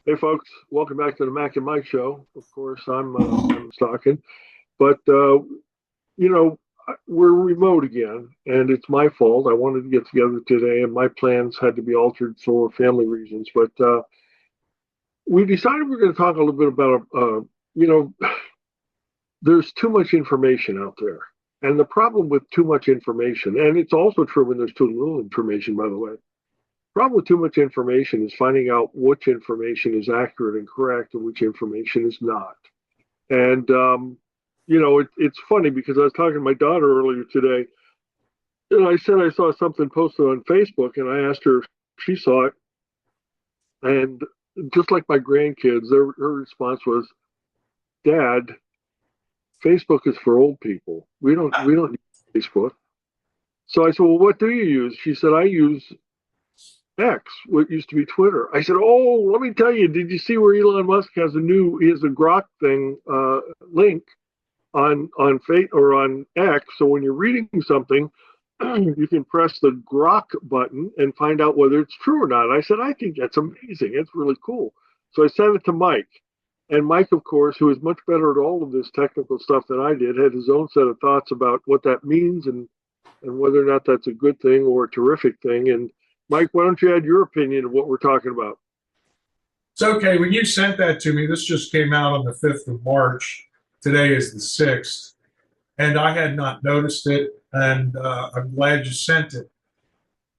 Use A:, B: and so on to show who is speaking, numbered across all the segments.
A: Hey, folks, welcome back to the Mac and Mike show. Of course, I'm Stocking, but we're remote again, and it's my fault. I wanted to get together today, and my plans had to be altered for family reasons. But we decided we're going to talk a little bit about, you know, there's too much information out there, and the problem with too much information, and it's also true when there's too little information, by the way. Problem with too much information is finding out which information is accurate and correct and which information is not. And it's funny because I was talking to my daughter earlier today, and I said I saw something posted on Facebook, and I asked her if she saw it, and just like my grandkids, her response was, "Dad, Facebook is for old people. We don't use Facebook." So I said, "Well, what do you use?" She said, "I use X, what used to be Twitter." I said, "Oh, let me tell you, did you see where Elon Musk he has a Grok thing link on Fate or on X? So when you're reading something, you can press the Grok button and find out whether it's true or not." I said, "I think that's amazing. It's really cool." So I sent it to Mike. And Mike, of course, who is much better at all of this technical stuff than I did, had his own set of thoughts about what that means and whether or not that's a good thing or a terrific thing. And Mike, why don't you add your opinion of what we're talking about?
B: It's okay. When you sent that to me, this just came out on the 5th of March. Today is the 6th. And I had not noticed it. And I'm glad you sent it.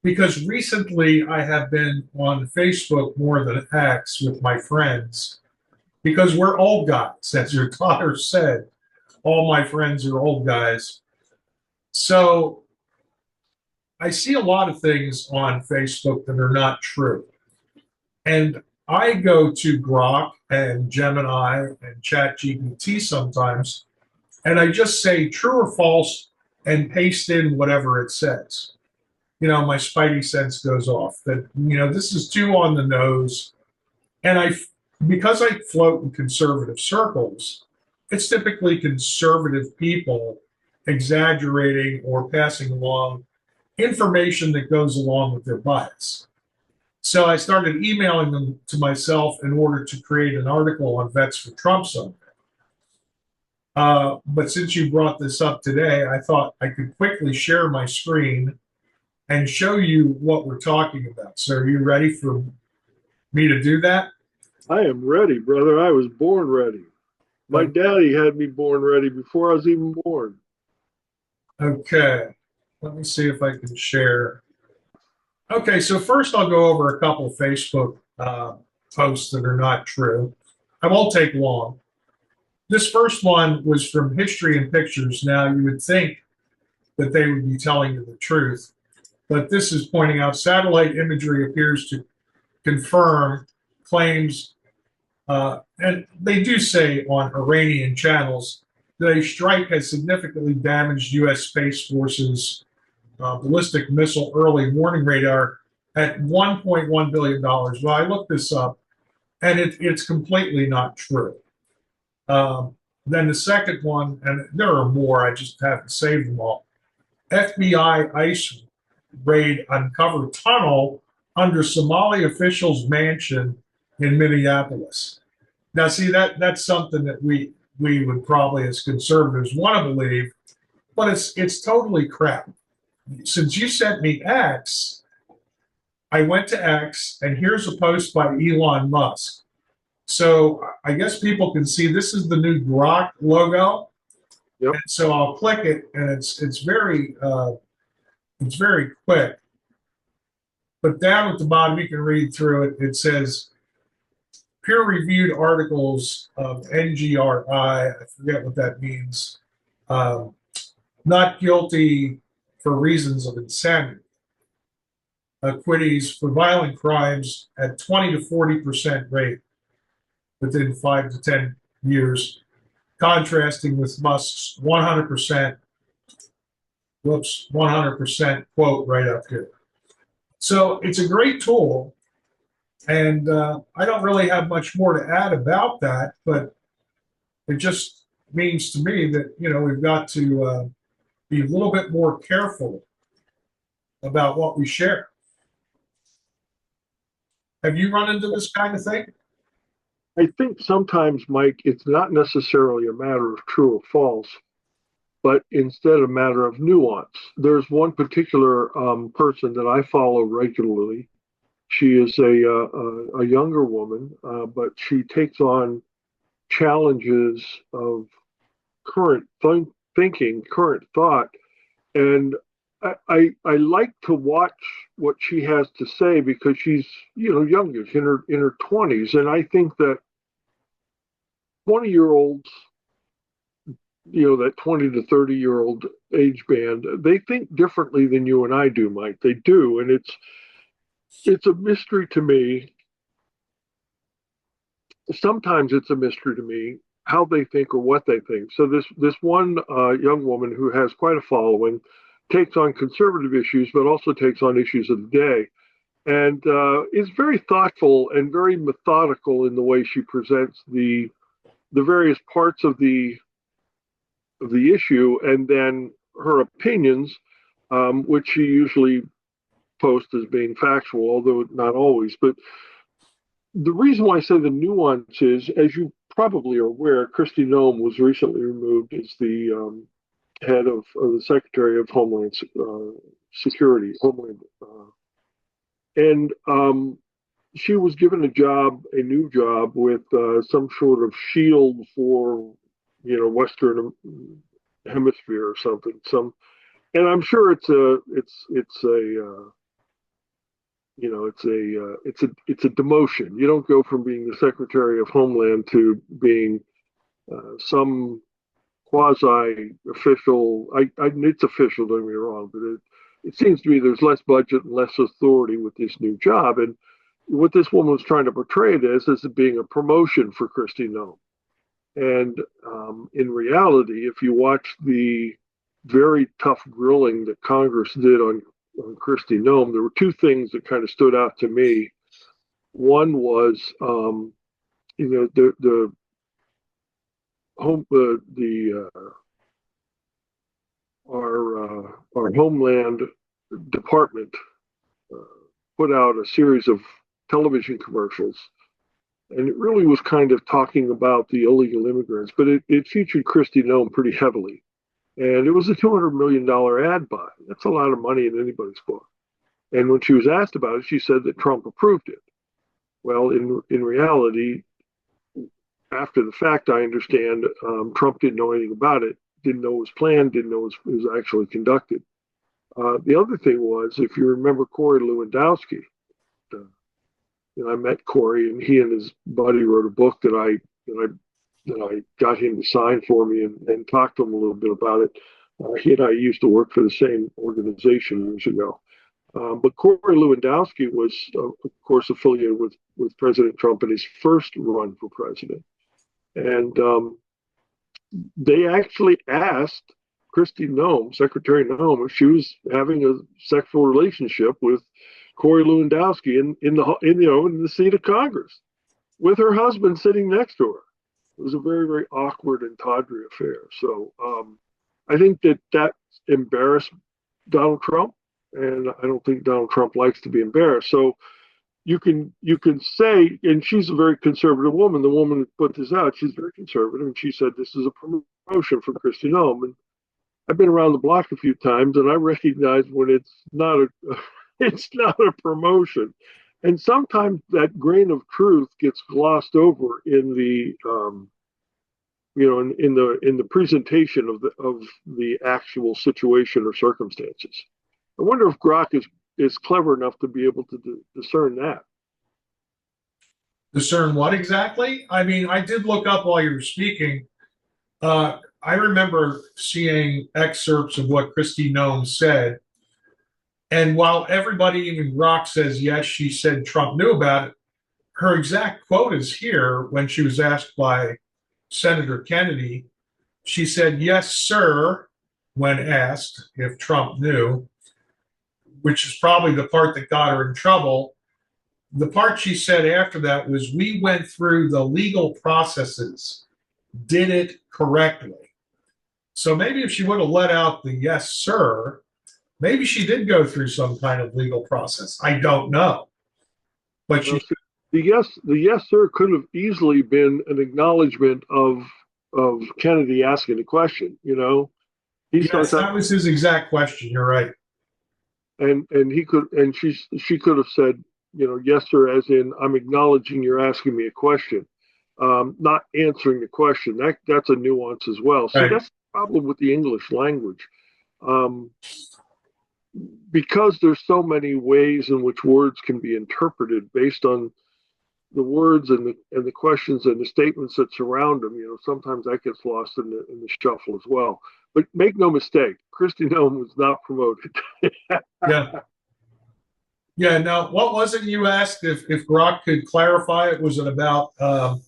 B: Because recently I have been on Facebook more than X with my friends. Because we're old guys, as your daughter said. All my friends are old guys. So I see a lot of things on Facebook that are not true. And I go to Grok and Gemini and ChatGPT sometimes, and I just say true or false and paste in whatever it says. My spidey sense goes off that, this is too on the nose. And because I float in conservative circles, it's typically conservative people exaggerating or passing along information that goes along with their bias. So I started emailing them to myself in order to create an article on Vets for Trump someday. But since you brought this up today, I thought I could quickly share my screen and show you what we're talking about. So are you ready for me to do that?
A: I am ready, brother. I was born ready. My daddy had me born ready before I was even born.
B: Okay. Let me see if I can share. Okay, so first I'll go over a couple of Facebook posts that are not true. I won't take long. This first one was from History and Pictures. Now, you would think that they would be telling you the truth, but this is pointing out satellite imagery appears to confirm claims, and they do say on Iranian channels that a strike has significantly damaged U.S. Space Force's ballistic missile early warning radar at $1.1 billion. Well, I looked this up, and it's completely not true. Then the second one, and there are more, I just haven't saved them all. FBI ICE raid uncovered tunnel under Somali officials' mansion in Minneapolis. Now, see, that's something that we would probably, as conservatives, want to believe, but it's totally crap. Since you sent me X, I went to X, and here's a post by Elon Musk. So I guess people can see this is the new Grok logo.
A: Yep.
B: And so I'll click it, and it's very quick. But down at the bottom, you can read through it. It says peer-reviewed articles of NGRI. I forget what that means. Not guilty for reasons of insanity. Acquittees for violent crimes at 20 to 40% rate within 5 to 10 years, contrasting with Musk's 100% quote right up here. So it's a great tool, and I don't really have much more to add about that, but it just means to me that, we've got to be a little bit more careful about what we share. Have you run into this kind of thing?
A: I think sometimes, Mike, it's not necessarily a matter of true or false, but instead a matter of nuance. There's one particular person that I follow regularly. She is a younger woman, but she takes on challenges of current thinking, current thought, and I like to watch what she has to say because she's youngish in her 20s, and I think that 20-year-olds, that 20 to 30-year-old age band, they think differently than you and I do, Mike. They do, and it's a mystery to me. Sometimes it's a mystery to me how they think or what they think. So this one young woman who has quite a following takes on conservative issues, but also takes on issues of the day, and is very thoughtful and very methodical in the way she presents the various parts of the issue, and then her opinions, which she usually posts as being factual, although not always. But the reason why I say the nuance is, as you probably are aware, Kristi Noem was recently removed as the head of the Secretary of Homeland Security, and she was given a new job with some sort of shield for, Western Hemisphere or something. And I'm sure it's a demotion. You don't go from being the Secretary of Homeland to being some quasi-official. It's official, don't get me wrong, but it seems to me there's less budget and less authority with this new job. And what this woman was trying to portray it as is it being a promotion for Kristi Noem. And in reality, if you watch the very tough grilling that Congress did on Kristi Noem, there were two things that kind of stood out to me. One was, the home, our Homeland Department put out a series of television commercials, and it really was kind of talking about the illegal immigrants, but it featured Kristi Noem pretty heavily. And it was a $200 million ad buy. That's a lot of money in anybody's book. And when she was asked about it, she said that Trump approved it. Well, in reality, after the fact, I understand Trump didn't know anything about it, didn't know it was planned, didn't know it was actually conducted. The other thing was, if you remember Corey Lewandowski, I met Corey, and he and his buddy wrote a book that I got him to sign for me and talk to him a little bit about it. He and I used to work for the same organization years ago. But Corey Lewandowski was, of course, affiliated with President Trump in his first run for president. And they actually asked Kristi Noem, Secretary Noem, if she was having a sexual relationship with Corey Lewandowski in the seat of Congress, with her husband sitting next to her. It was a very, very awkward and tawdry affair. So I think that embarrassed Donald Trump, and I don't think Donald Trump likes to be embarrassed. So you can say, and she's a very conservative woman. The woman who put this out, she's very conservative, and she said this is a promotion for Kristi Noem. And I've been around the block a few times, and I recognize when it's not a promotion. And sometimes that grain of truth gets glossed over in the in the presentation of the actual situation or circumstances. I wonder if Grok is clever enough to be able to discern that.
B: Discern what exactly? I mean, I did look up while you were speaking. I remember seeing excerpts of what Kristi Noem said. And while everybody, even Grok, says, yes, she said Trump knew about it, her exact quote is here when she was asked by Senator Kennedy. She said, yes, sir, when asked if Trump knew, which is probably the part that got her in trouble. The part she said after that was, we went through the legal processes, did it correctly. So maybe if she would have let out the yes, sir, maybe she did go through some kind of legal process. I don't know. But she
A: the yes sir could have easily been an acknowledgement of Kennedy asking the question. He
B: Yes,
A: starts out,
B: that was his exact question. You're right.
A: and he could, and she could have said, yes sir, as in I'm acknowledging you're asking me a question, not answering the question. That's a nuance as well. See,
B: Right.
A: that's the problem with the English language. Um, because there's so many ways in which words can be interpreted based on the words and the questions and the statements that surround them. Sometimes that gets lost in the shuffle as well. But make no mistake, Kristi Noem was not promoted.
B: Yeah. Yeah. Now, what was it you asked if Grok could clarify it? Was it about the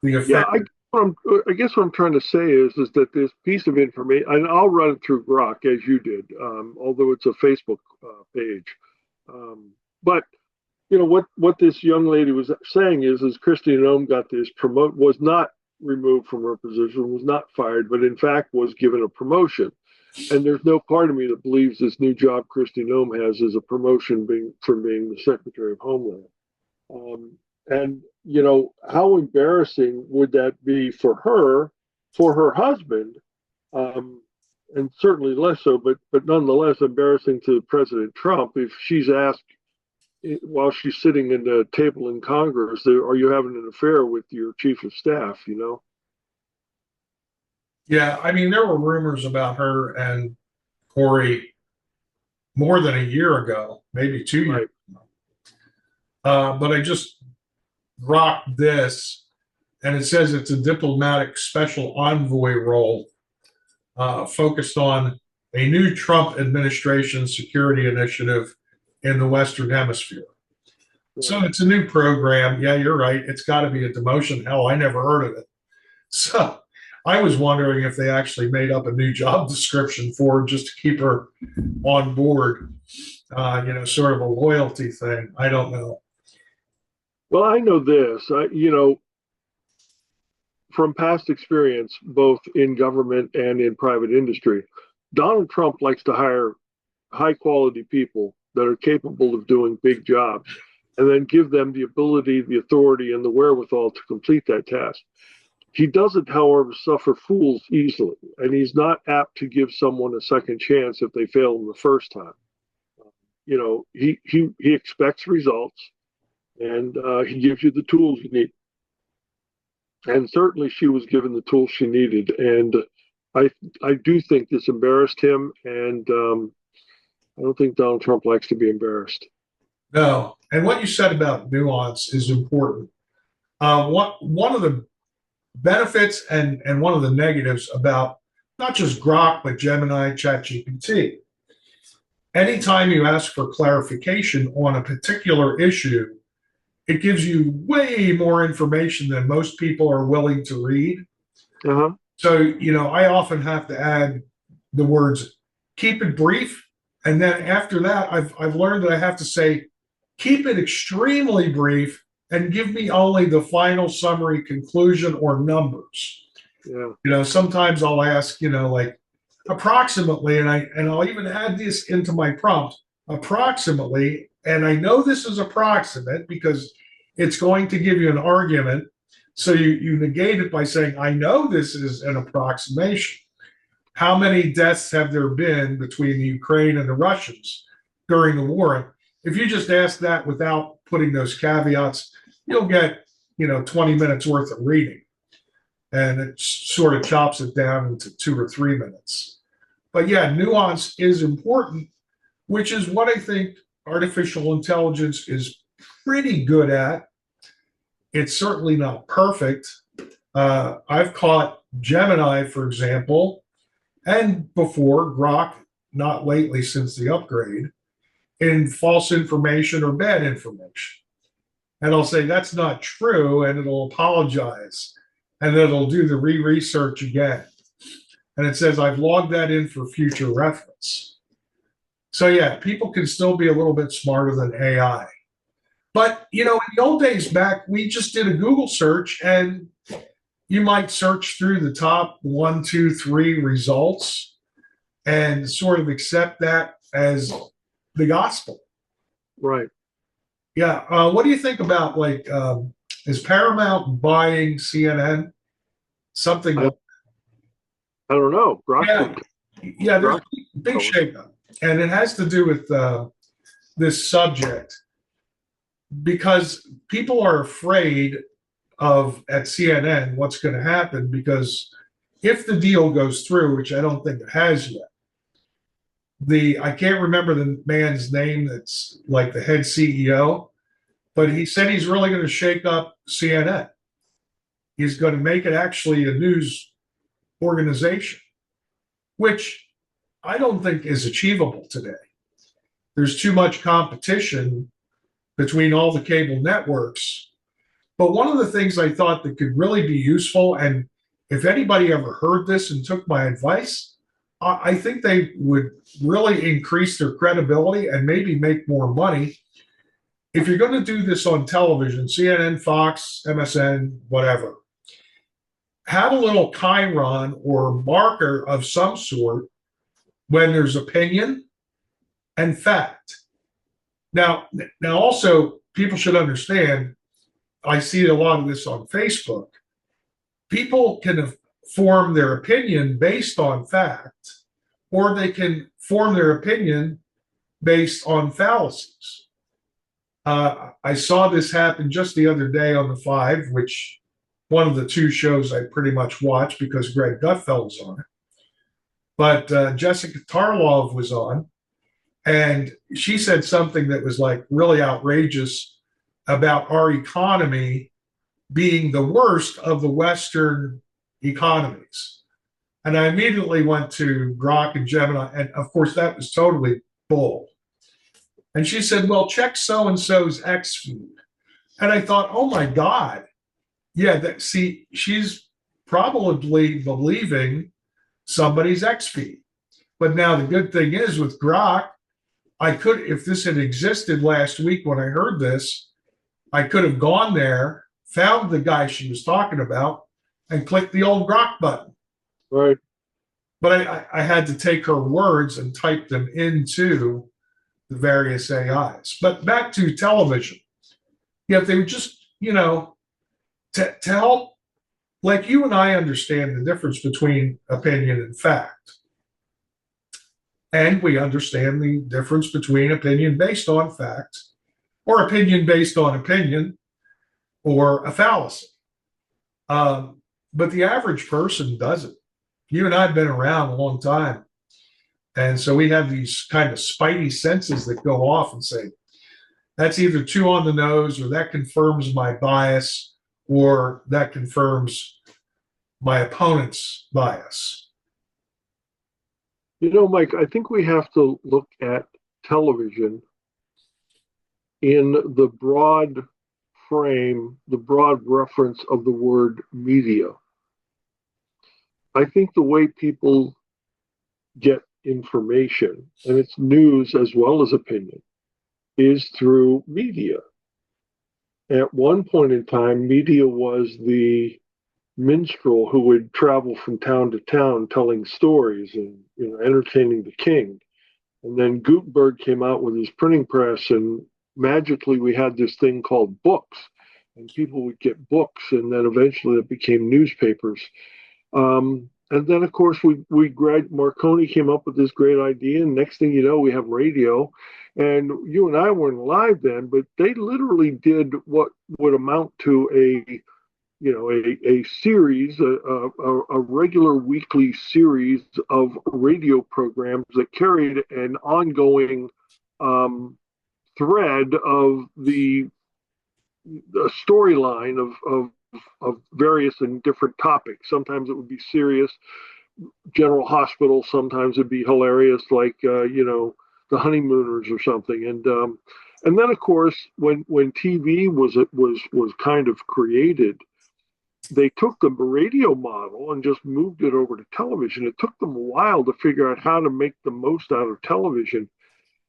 A: Yeah,
B: effect?
A: I guess what I'm trying to say is that this piece of information, and I'll run it through Grok as you did, although it's a Facebook page. But what this young lady was saying is Kristi Noem got this was not removed from her position, was not fired, but in fact was given a promotion. And there's no part of me that believes this new job Kristi Noem has is a promotion from being the Secretary of Homeland. And how embarrassing would that be for her husband, and certainly less so, but nonetheless embarrassing to President Trump if she's asked while she's sitting in the table in Congress, are you having an affair with your chief of staff?
B: Yeah. I mean, there were rumors about her and Corey more than a year ago, maybe 2 years
A: Right.
B: ago. But I just grokked this, and it says it's a diplomatic special envoy role focused on a new Trump administration security initiative in the Western Hemisphere. So it's a new program. Yeah, you're right. It's got to be a demotion. Hell, I never heard of it. So I was wondering if they actually made up a new job description for her just to keep her on board, sort of a loyalty thing. I don't know.
A: Well, I know this. From past experience, both in government and in private industry, Donald Trump likes to hire high quality people that are capable of doing big jobs and then give them the ability, the authority, and the wherewithal to complete that task. He doesn't, however, suffer fools easily, and he's not apt to give someone a second chance if they fail him the first time. He expects results, and he gives you the tools you need. And certainly, she was given the tools she needed, and I do think this embarrassed him, and I don't think Donald Trump likes to be embarrassed.
B: No. And what you said about nuance is important. One of the benefits and one of the negatives about not just Grok, but Gemini, ChatGPT. Anytime you ask for clarification on a particular issue, it gives you way more information than most people are willing to read.
A: Uh-huh.
B: So, I often have to add the words, keep it brief. And then after that, I've learned that I have to say, keep it extremely brief and give me only the final summary conclusion or numbers.
A: Yeah.
B: Sometimes I'll ask, like approximately, and I'll even add this into my prompt, approximately, and I know this is approximate because it's going to give you an argument. So you negate it by saying, I know this is an approximation. How many deaths have there been between the Ukraine and the Russians during the war? If you just ask that without putting those caveats, you'll get 20 minutes worth of reading, and it sort of chops it down into 2 or 3 minutes. But yeah, nuance is important, which is what I think artificial intelligence is pretty good at. It's certainly not perfect. I've caught Gemini, for example, and before Grok, not lately since the upgrade, in false information or bad information. And I'll say that's not true, and it'll apologize, and it'll do the research again. And it says, I've logged that in for future reference. So yeah, people can still be a little bit smarter than AI. But, in the old days back, we just did a Google search, and you might search through the top 1, 2, 3 results and sort of accept that as the gospel.
A: Right.
B: Yeah. What do you think about is Paramount buying CNN? Something
A: I,
B: like
A: I don't know.
B: yeah, yeah. There's
A: Grok,
B: a big shakeup, and it has to do with this subject because people are afraid of at CNN what's going to happen because if the deal goes through, which I don't think it has yet, I can't remember the man's name that's like the head CEO, but he said he's really going to shake up CNN. He's going to make it actually a news organization, which I don't think is achievable today. There's too much competition between all the cable networks. But one of the things I thought that could really be useful, and if anybody ever heard this and took my advice, I think they would really increase their credibility and maybe make more money. If you're going to do this on television, CNN, Fox, MSN, whatever, have a little chyron or marker of some sort when there's opinion and fact. Now also, people should understand, I see a lot of this on Facebook. People can form their opinion based on fact, or they can form their opinion based on fallacies. I saw this happen just the other day on the Five, which one of the two shows I pretty much watch because Greg Gutfeld's on it. But Jessica Tarlov was on, and she said something that was like really outrageous about our economy being the worst of the Western economies. And I immediately went to Grok and Gemini, and of course, that was totally bull. And she said, well, check so and so's X feed. And I thought, oh my God. Yeah, see, she's probably believing somebody's X feed. But now the good thing is with Grok, I could, if this had existed last week when I heard this, I could have gone there, found the guy she was talking about, and clicked the old Grok button.
A: right.
B: But I had to take her words and type them into the various AIs. But back to television. Yeah, if they would just, to help, like you and I understand the difference between opinion and fact. And we understand the difference between opinion based on fact or opinion based on opinion or a fallacy. But the average person doesn't. You and I have been around a long time. And so we have these kind of spidey senses that go off and say, that's either too on the nose, or that confirms my bias, or that confirms my opponent's bias.
A: Mike, I think we have to look at television in the broad frame, the broad reference of the word media. I think the way people get information, and it's news as well as opinion, is through media. At one point in time, media was the minstrel who would travel from town to town telling stories and entertaining the king. And then Gutenberg came out with his printing press, and magically we had this thing called books, and people would get books, and then eventually it became newspapers. And then, of course, Marconi came up with this great idea, and next thing you know, we have radio. And you and I weren't alive then, but they literally did what would amount to a series, a regular weekly series of radio programs that carried an ongoing thread of the storyline of various and different topics. Sometimes it would be serious, General Hospital. Sometimes it'd be hilarious, like the Honeymooners or something. And then of course when TV was kind of created, they took the radio model and just moved it over to television. It took them a while to figure out how to make the most out of television.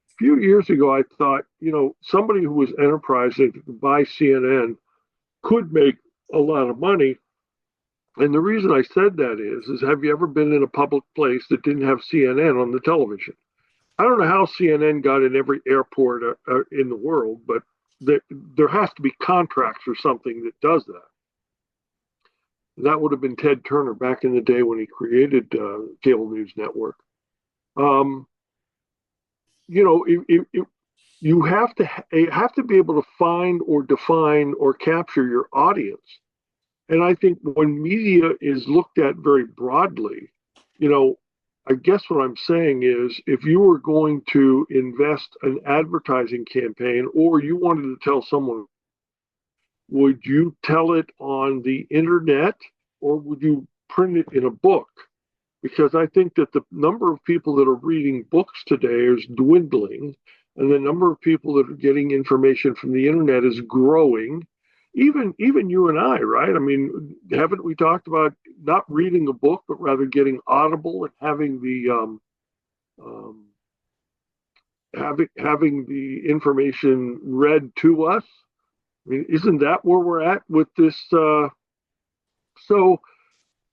A: A few years ago, I thought, somebody who was enterprising to buy CNN could make a lot of money. And the reason I said that is have you ever been in a public place that didn't have CNN on the television? I don't know how CNN got in every airport in the world, but there has to be contracts or something that does that. That would have been Ted Turner back in the day when he created cable news network. You know, you have to be able to find or define or capture your audience. And I think when media is looked at very broadly, you know, I guess what I'm saying is if you were going to invest an advertising campaign or you wanted to tell someone, would you tell it on the internet or would you print it in a book? Because I think that the number of people that are reading books today is dwindling, and the number of people that are getting information from the internet is growing. Even you and I, right? I mean, haven't we talked about not reading a book, but rather getting Audible and having the information read to us? I mean, isn't that where we're at with this? So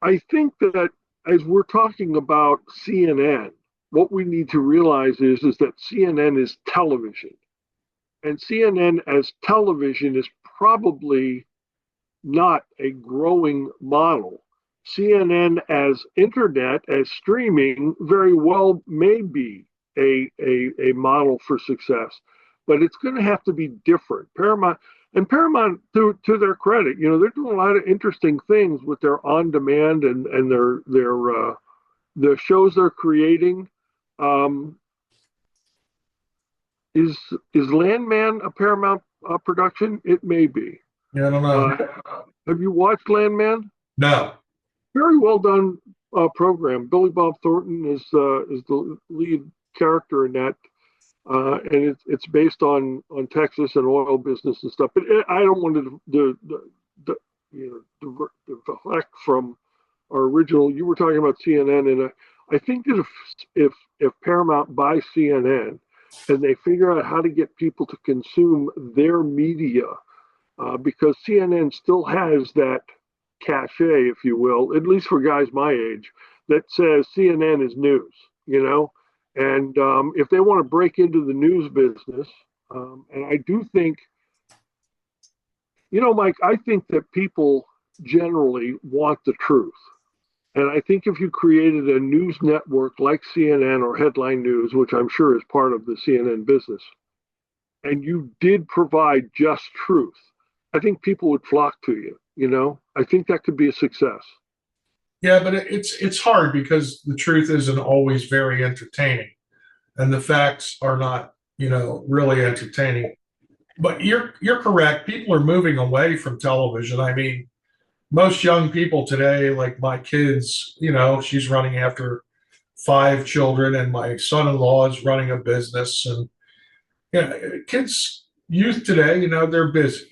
A: I think that as we're talking about CNN, what we need to realize is that CNN is television. And CNN as television is probably not a growing model. CNN as internet, as streaming, very well may be a model for success, but it's going to have to be different. Paramount, to their credit, you know, they're doing a lot of interesting things with their on-demand and the shows they're creating. Is Landman a Paramount production? It may be.
B: Yeah, I don't know.
A: Have you watched Landman?
B: No.
A: Very well done program. Billy Bob Thornton is the lead character in that. And it's based on Texas and oil business and stuff. But I don't want to deflect from our original. You were talking about CNN, and I think that if Paramount buys CNN and they figure out how to get people to consume their media, because CNN still has that cachet, if you will, at least for guys my age, that says CNN is news, you know. And if they want to break into the news business, and I do think, you know, Mike, I think that people generally want the truth. And I think if you created a news network like CNN or Headline News, which I'm sure is part of the CNN business, and you did provide just truth, I think people would flock to you, you know? I think that could be a success.
B: Yeah, but it's hard because the truth isn't always very entertaining, and the facts are not, you know, really entertaining. But you're correct. People are moving away from television. I mean, most young people today, like my kids, you know, she's running after 5 children, and my son-in-law is running a business, and youth today, you know, they're busy.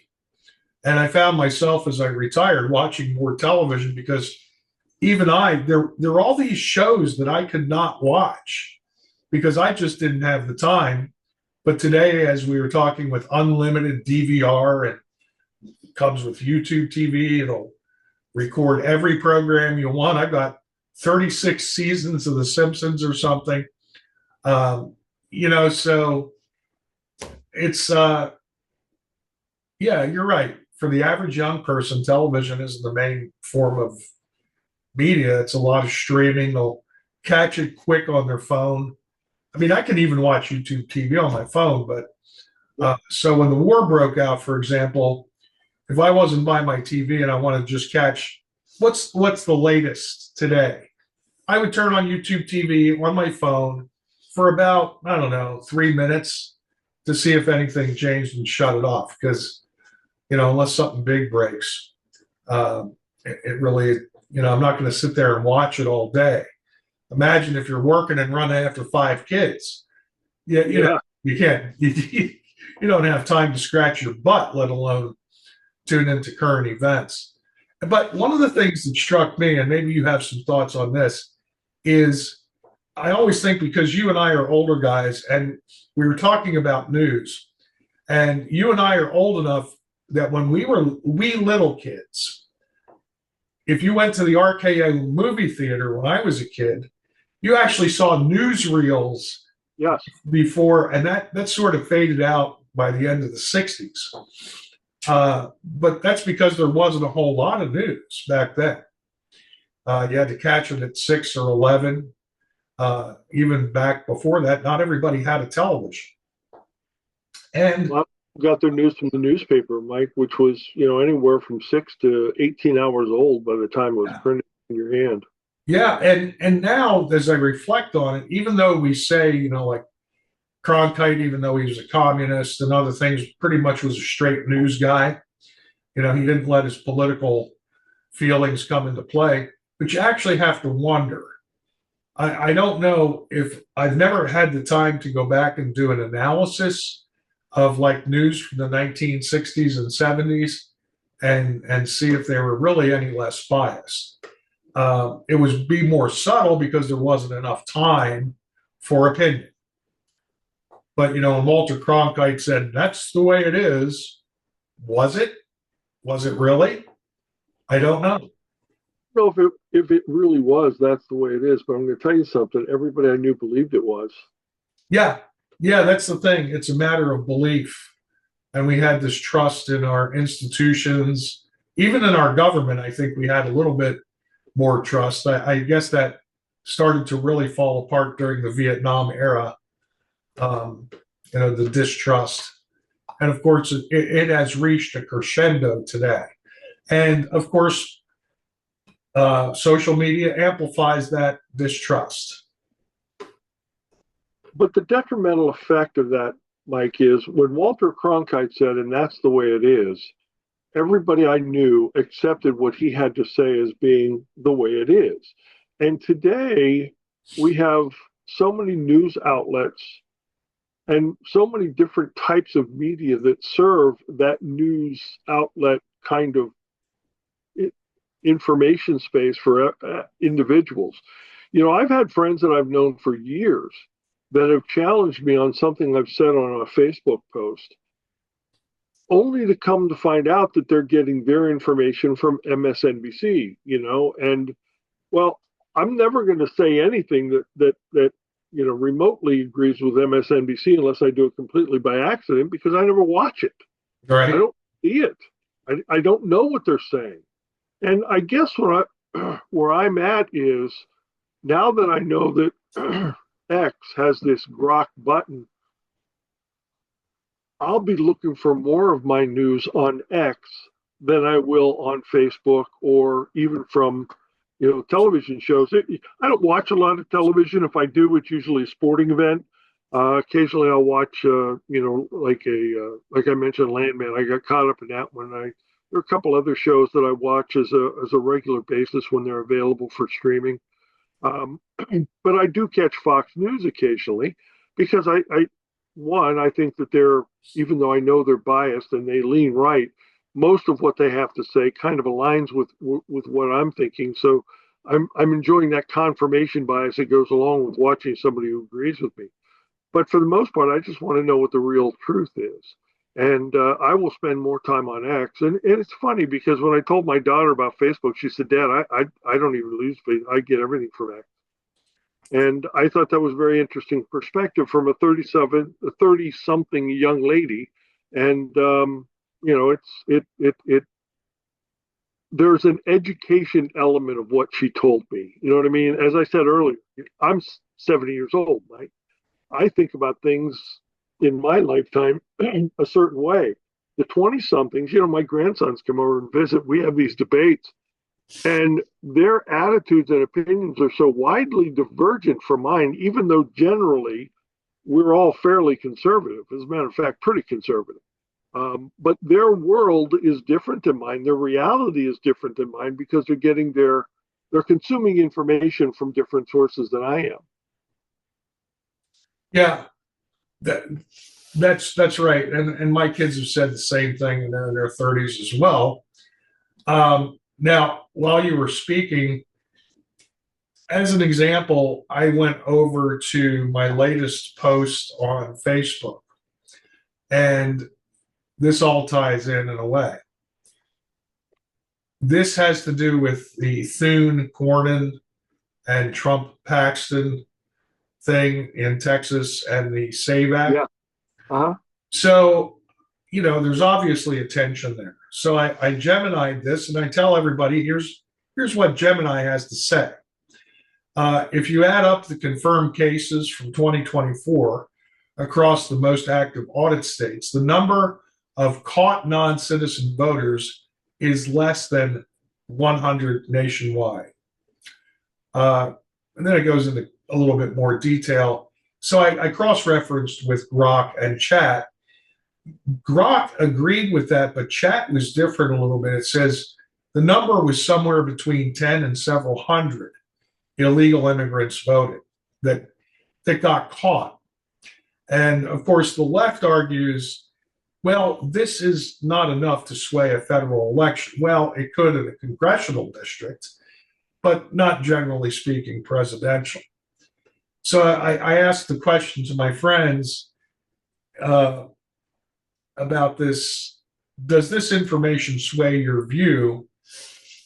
B: And I found myself as I retired watching more television because even there are all these shows that I could not watch because I just didn't have the time. But today, as we were talking with unlimited DVR, and it comes with YouTube TV, it'll record every program you want. I've got 36 seasons of The Simpsons or something. You know, so it's, yeah, you're right. For the average young person, television isn't the main form of media. It's a lot of streaming. They'll catch it quick on their phone. I mean, I can even watch YouTube TV on my phone, but so when the war broke out, for example, if I wasn't by my TV and I wanted to just catch what's the latest today, I would turn on YouTube TV on my phone for about, I don't know, 3 minutes to see if anything changed and shut it off. Because, you know, unless something big breaks, it really, you know, I'm not going to sit there and watch it all day. Imagine if you're working and running after 5 kids. Yeah, you know, you can't, you don't have time to scratch your butt, let alone tune into current events. But one of the things that struck me, and maybe you have some thoughts on this, is I always think, because you and I are older guys, and we were talking about news, and you and I are old enough that when we were little kids, if you went to the RKO movie theater when I was a kid, you actually saw newsreels
A: Yes.
B: before, and that sort of faded out by the end of the 60s. But that's because there wasn't a whole lot of news back then. You had to catch it at 6 or 11. Even back before that, not everybody had a television. And
A: a lot of people got their news from the newspaper, Mike, which was, anywhere from 6 to 18 hours old by the time it was printed in your hand.
B: Yeah, and now as I reflect on it, even though we say, like Cronkite, even though he was a communist and other things, pretty much was a straight news guy. He didn't let his political feelings come into play. But you actually have to wonder. I don't know if I've never had the time to go back and do an analysis of like news from the 1960s and 70s and see if they were really any less biased. It would be more subtle because there wasn't enough time for opinion. But, when Walter Cronkite said, that's the way it is, was it? Was it really? I don't know.
A: I don't know if it really was, that's the way it is. But I'm going to tell you something. Everybody I knew believed it was.
B: Yeah, that's the thing. It's a matter of belief. And we had this trust in our institutions, even in our government. I think we had a little bit more trust. I guess that started to really fall apart during the Vietnam era. The distrust. And of course, it has reached a crescendo today. And of course, social media amplifies that distrust.
A: But the detrimental effect of that, Mike, is when Walter Cronkite said, and that's the way it is, everybody I knew accepted what he had to say as being the way it is. And today, we have so many news outlets and so many different types of media that serve that news outlet kind of information space for individuals. I've had friends that I've known for years that have challenged me on something I've said on a Facebook post, only to come to find out that they're getting their information from MSNBC, and well, I'm never going to say anything that remotely agrees with MSNBC unless I do it completely by accident, because I never watch it.
B: Right.
A: I don't see it. I don't know what they're saying. And I guess where I'm at is, now that I know that X has this Grok button, I'll be looking for more of my news on X than I will on Facebook, or even from television shows. I don't watch a lot of television. If I do, it's usually a sporting event. Occasionally I'll watch, like I mentioned, Landman. I got caught up in that one. There are a couple other shows that I watch as a regular basis when they're available for streaming. But I do catch Fox News occasionally because I think that even though I know they're biased and they lean right, most of what they have to say kind of aligns with what I'm thinking. So I'm enjoying that confirmation bias that goes along with watching somebody who agrees with me. But for the most part, I just want to know what the real truth is. And I will spend more time on X. And it's funny because when I told my daughter about Facebook, she said, Dad, I don't even use Facebook. I get everything from X. And I thought that was a very interesting perspective from a 30-something young lady. And, there's an education element of what she told me. You know what I mean? As I said earlier, I'm 70 years old, Mike. I think about things in my lifetime a certain way. The 20-somethings, my grandsons come over and visit. We have these debates, and their attitudes and opinions are so widely divergent from mine, even though generally we're all fairly conservative. As a matter of fact, pretty conservative. But their world is different than mine. Their reality is different than mine because they're consuming information from different sources than I am.
B: Yeah, that's right. And my kids have said the same thing, and they're in their 30s as well. Now, while you were speaking, as an example, I went over to my latest post on Facebook, and this all ties in a way. This has to do with the Thune-Cornyn and Trump-Paxton thing in Texas and the SAVE Act.
A: Yeah. Uh-huh.
B: So, there's obviously a tension there. So I Gemini'd this, and I tell everybody, here's what Gemini has to say. If you add up the confirmed cases from 2024 across the most active audit states, the number of caught non-citizen voters is less than 100 nationwide. And then it goes into a little bit more detail. So I cross-referenced with Grok and Chat. Grok agreed with that, but Chat was different a little bit. It says the number was somewhere between 10 and several hundred illegal immigrants voted that got caught. And of course, the left argues, well, this is not enough to sway a federal election. Well, it could in a congressional district, but not generally speaking presidential. So I asked the question to my friends about this. Does this information sway your view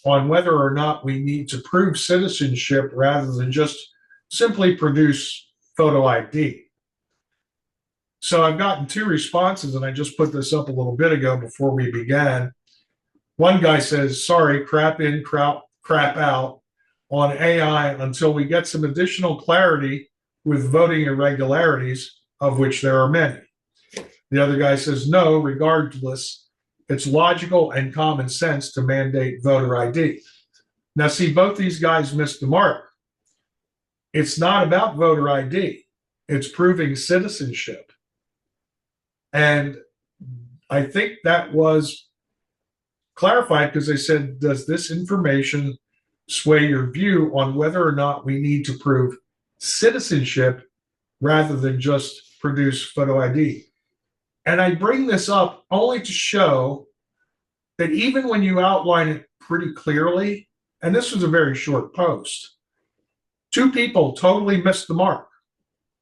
B: on whether or not we need to prove citizenship rather than just simply produce photo ID? So I've gotten two responses, and I just put this up a little bit ago before we began. One guy says, sorry, crap in, crap out on AI until we get some additional clarity with voting irregularities, of which there are many. The other guy says, no, regardless, it's logical and common sense to mandate voter ID. Now, see, both these guys missed the mark. It's not about voter ID. It's proving citizenship. And I think that was clarified because they said, does this information sway your view on whether or not we need to prove citizenship rather than just produce photo ID? And I bring this up only to show that even when you outline it pretty clearly, and this was a very short post, two people totally missed the mark.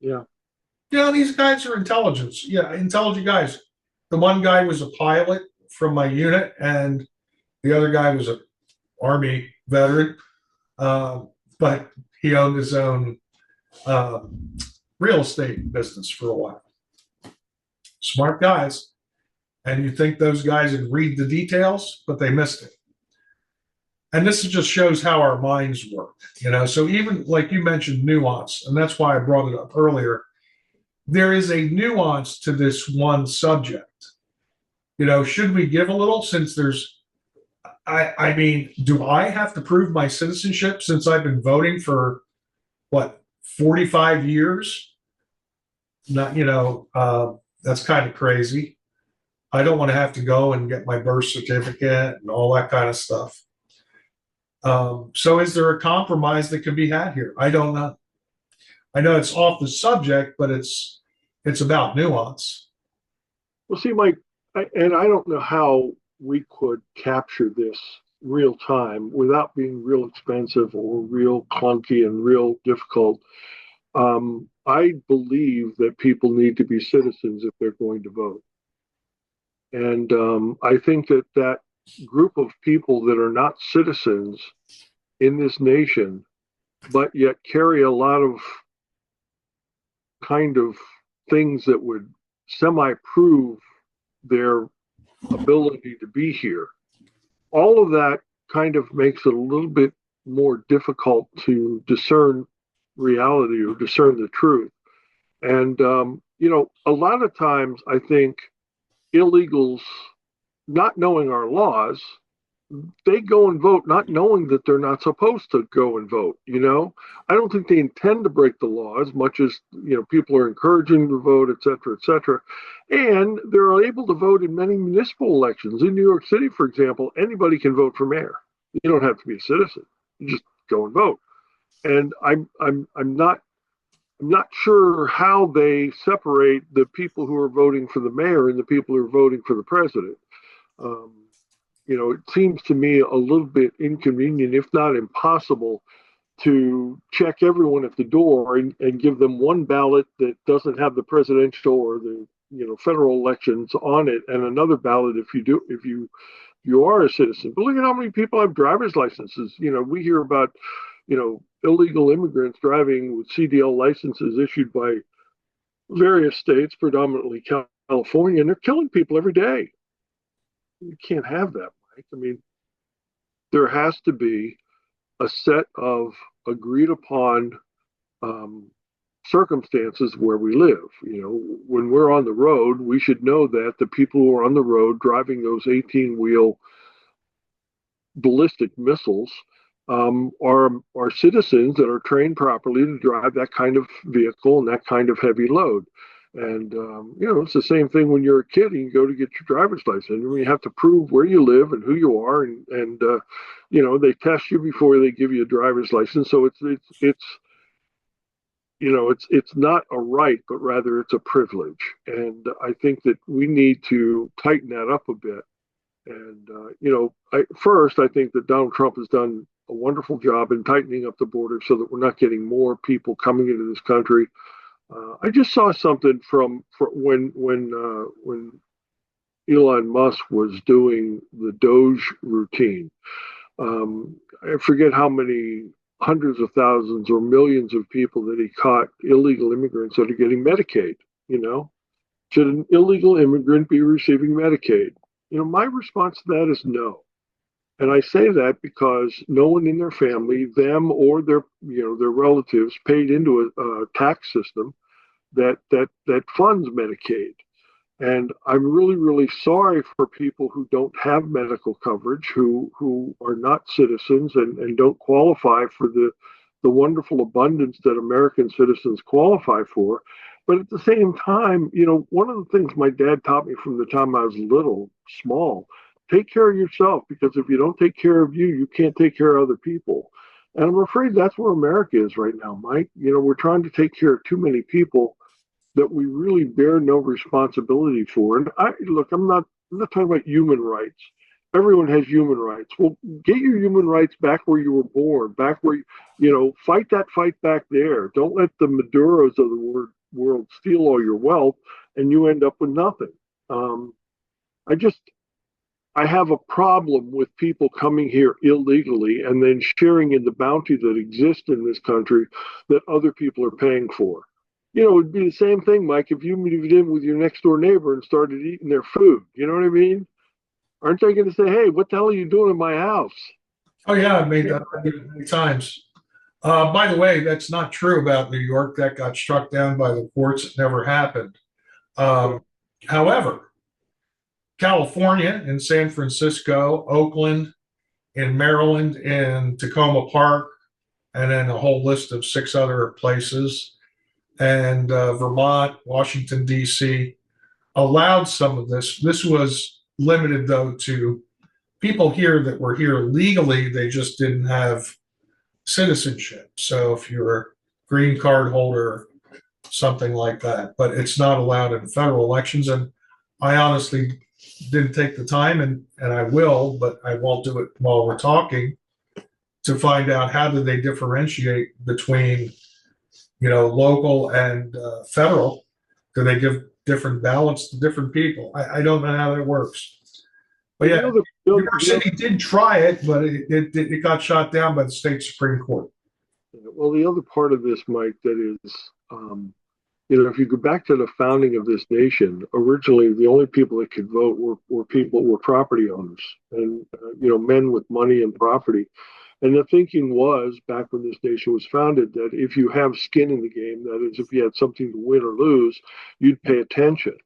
A: Yeah.
B: These guys are intelligent guys. The one guy was a pilot from my unit, and the other guy was an Army veteran, but he owned his own real estate business for a while. Smart guys. And you think those guys would read the details, but they missed it. And this just shows how our minds work. So even like you mentioned nuance, and that's why I brought it up earlier, there is a nuance to this one subject. Should we give a little, since there's, I mean, do I have to prove my citizenship since I've been voting for 45 years? Not, that's kind of crazy. I don't want to have to go and get my birth certificate and all that kind of stuff. So is there a compromise that can be had here? I don't know. I know it's off the subject, but it's about nuance.
A: Well, see, Mike, and I don't know how we could capture this real time without being real expensive or real clunky and real difficult. I believe that people need to be citizens if they're going to vote. And I think that group of people that are not citizens in this nation, but yet carry a lot of kind of things that would semi-prove their ability to be here. All of that kind of makes it a little bit more difficult to discern reality or discern the truth. And, a lot of times I think illegals, not knowing our laws, they go and vote not knowing that they're not supposed to go and vote. I don't think they intend to break the law as much as people are encouraging them to vote, et cetera, et cetera. And they're able to vote in many municipal elections. In New York City, for example, anybody can vote for mayor. You don't have to be a citizen. You just go and vote. And I'm not sure how they separate the people who are voting for the mayor and the people who are voting for the president. It seems to me a little bit inconvenient, if not impossible, to check everyone at the door and give them one ballot that doesn't have the presidential or the federal elections on it, and another ballot if you are a citizen. But look at how many people have driver's licenses. We hear about illegal immigrants driving with CDL licenses issued by various states, predominantly California, and they're killing people every day. You can't have that, Mike. I mean, there has to be a set of agreed upon um, circumstances where we live. You know, when we're on the road, we should know that the people who are on the road driving those 18-wheel ballistic missiles are citizens that are trained properly to drive that kind of vehicle and that kind of heavy load. And you know, it's the same thing when you're a kid and you go to get your driver's license. And you have to prove where you live and who you are, and you know, they test you before they give you a driver's license. So it's you know, it's not a right, but rather it's a privilege. And I think that we need to tighten that up a bit. And you know, I think that Donald Trump has done a wonderful job in tightening up the border so that we're not getting more people coming into this country. I just saw something from when Elon Musk was doing the Doge routine. I forget how many hundreds of thousands or millions of people that he caught, illegal immigrants that are getting Medicaid. You know, should an illegal immigrant be receiving Medicaid? You know, my response to that is no. And I say that because no one in their family, them or their, you know, their relatives, paid into a tax system that funds Medicaid. And I'm really, really sorry for people who don't have medical coverage, who are not citizens and don't qualify for the wonderful abundance that American citizens qualify for. But at the same time, you know, one of the things my dad taught me from the time I was little, small, take care of yourself, because if you don't take care of you, you can't take care of other people. And I'm afraid that's where America is right now, Mike. You know, we're trying to take care of too many people that we really bear no responsibility for. And I'm not talking about human rights. Everyone has human rights. Well, get your human rights back where you were born, back where you know, fight that fight back there. Don't let the Maduros of the world steal all your wealth, and you end up with nothing. Um, I just I have a problem with people coming here illegally and then sharing in the bounty that exists in this country that other people are paying for. You know, it would be the same thing, Mike, if you moved in with your next door neighbor and started eating their food. You know what I mean? Aren't they going to say, "Hey, what the hell are you doing in my house?"
B: Oh yeah, I've made that argument many times. By the way, that's not true about New York. That got struck down by the courts. It never happened. Um, However, California and San Francisco, Oakland, in Maryland, in Tacoma Park, and then a whole list of 6 other places, and Vermont, Washington, D.C., allowed some of this. This was limited, though, to people here that were here legally. They just didn't have citizenship. So if you're a green card holder, something like that, but it's not allowed in federal elections. And I honestly didn't take the time, and I will, but I won't do it while we're talking, to find out how do they differentiate between, you know, local and federal. Do they give different ballots to different people? I don't know how that works. But yeah, New York City did try it, but it got shot down by the state Supreme Court.
A: Well, the other part of this, Mike, that is, you know, if you go back to the founding of this nation, originally the only people that could vote were property owners, and you know, men with money and property. And the thinking was, back when this nation was founded, that if you have skin in the game, that is, if you had something to win or lose, you'd pay attention.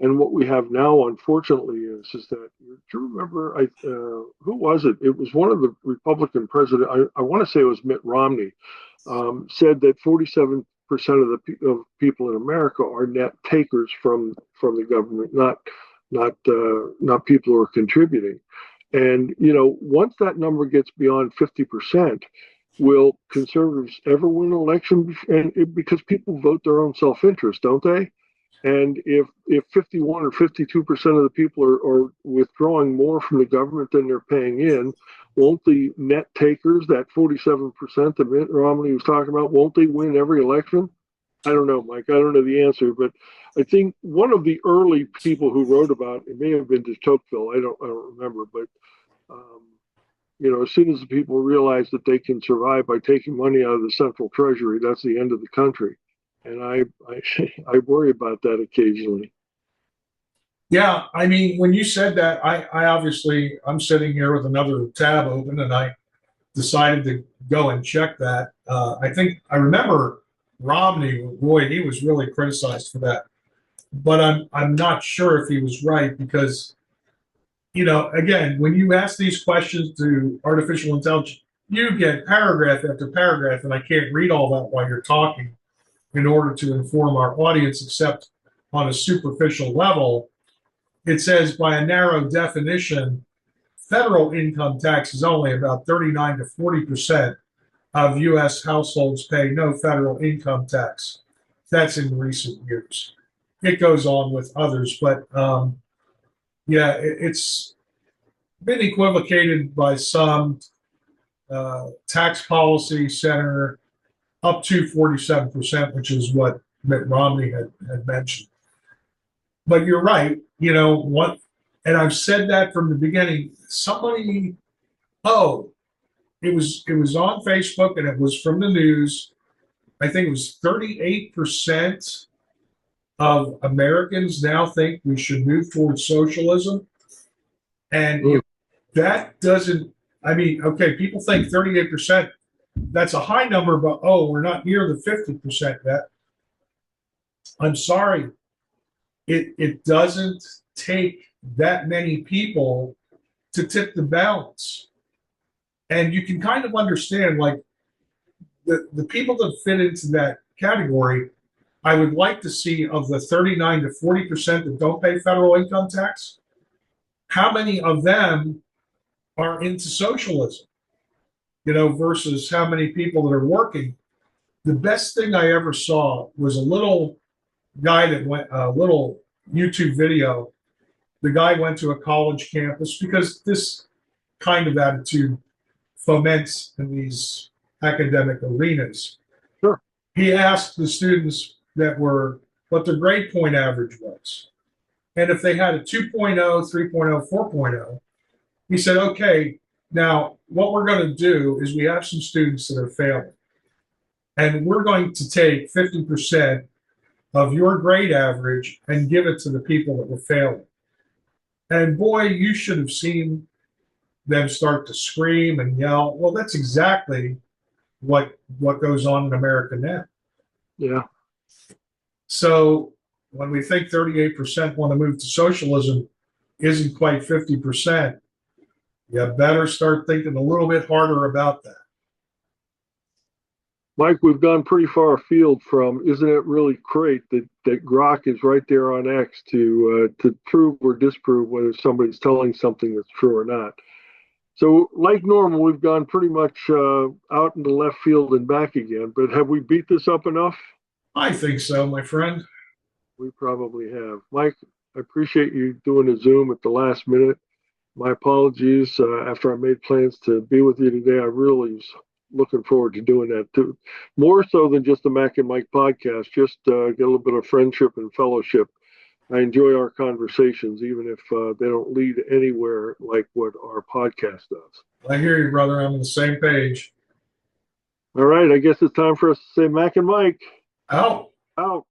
A: And what we have now, unfortunately, is that, do you remember, who was it? It was one of the Republican president. I want to say it was Mitt Romney, said that 47% of people in America are net takers from the government, not people who are contributing. And you know, once that number gets beyond 50%, will conservatives ever win an election? Because people vote their own self-interest, don't they? And if 51 or 52% of the people are withdrawing more from the government than they're paying in, won't the net takers, that 47% that Mitt Romney was talking about, won't they win every election? I don't know, Mike. I don't know the answer, but I think one of the early people who wrote about it may have been de Tocqueville. I don't remember, but um, you know, as soon as the people realize that they can survive by taking money out of the central treasury, that's the end of the country. And I worry about that occasionally.
B: Yeah, I mean, when you said that, I obviously, I'm sitting here with another tab open, and I decided to go and check that. I think I remember Romney. Boy, he was really criticized for that, but I'm not sure if he was right because, again, when you ask these questions to artificial intelligence, you get paragraph after paragraph, and I can't read all that while you're talking in order to inform our audience, except on a superficial level. It says, by a narrow definition, federal income tax is only about 39 to 40% of U.S. households pay no federal income tax. That's in recent years. It goes on with others, but yeah, it's been equivocated by some tax policy center up to 47%, which is what Mitt Romney had mentioned. But you're right, what, and I've said that from the beginning. Somebody, oh, it was on Facebook and it was from the news. I think it was 38% of Americans now think we should move towards socialism. And
A: Mm.
B: that doesn't, I mean, okay, people think 38%, that's a high number, but we're not near the 50% yet. I'm sorry. It doesn't take that many people to tip the balance. And you can kind of understand, like, the people that fit into that category, I would like to see, of the 39 to 40% that don't pay federal income tax, how many of them are into socialism, versus how many people that are working. The best thing I ever saw was a little guy that went, a little YouTube video. The guy went to a college campus because this kind of attitude foments in these academic arenas.
A: Sure.
B: He asked the students what their grade point average was. And if they had a 2.0, 3.0, 4.0, he said, okay, now what we're going to do is we have some students that are failing. And we're going to take 50% of your grade average and give it to the people that were failing. And boy, you should have seen them start to scream and yell. Well, that's exactly what goes on in America now.
A: Yeah.
B: So when we think 38% want to move to socialism isn't quite 50%, you better start thinking a little bit harder about that.
A: Mike, we've gone pretty far afield from, isn't it really great that Grok is right there on X to prove or disprove whether somebody's telling something that's true or not. So, like normal, we've gone pretty much out into left field and back again. But have we beat this up enough?
B: I think so, my friend.
A: We probably have. Mike, I appreciate you doing a Zoom at the last minute. My apologies. After I made plans to be with you today, I really was looking forward to doing that too. More so than just the Mac and Mike podcast, just get a little bit of friendship and fellowship. I enjoy our conversations, even if they don't lead anywhere like what our podcast does.
B: I hear you, brother. I'm on the same page.
A: All right, I guess it's time for us to say Mac and Mike.
B: Out.
A: Out.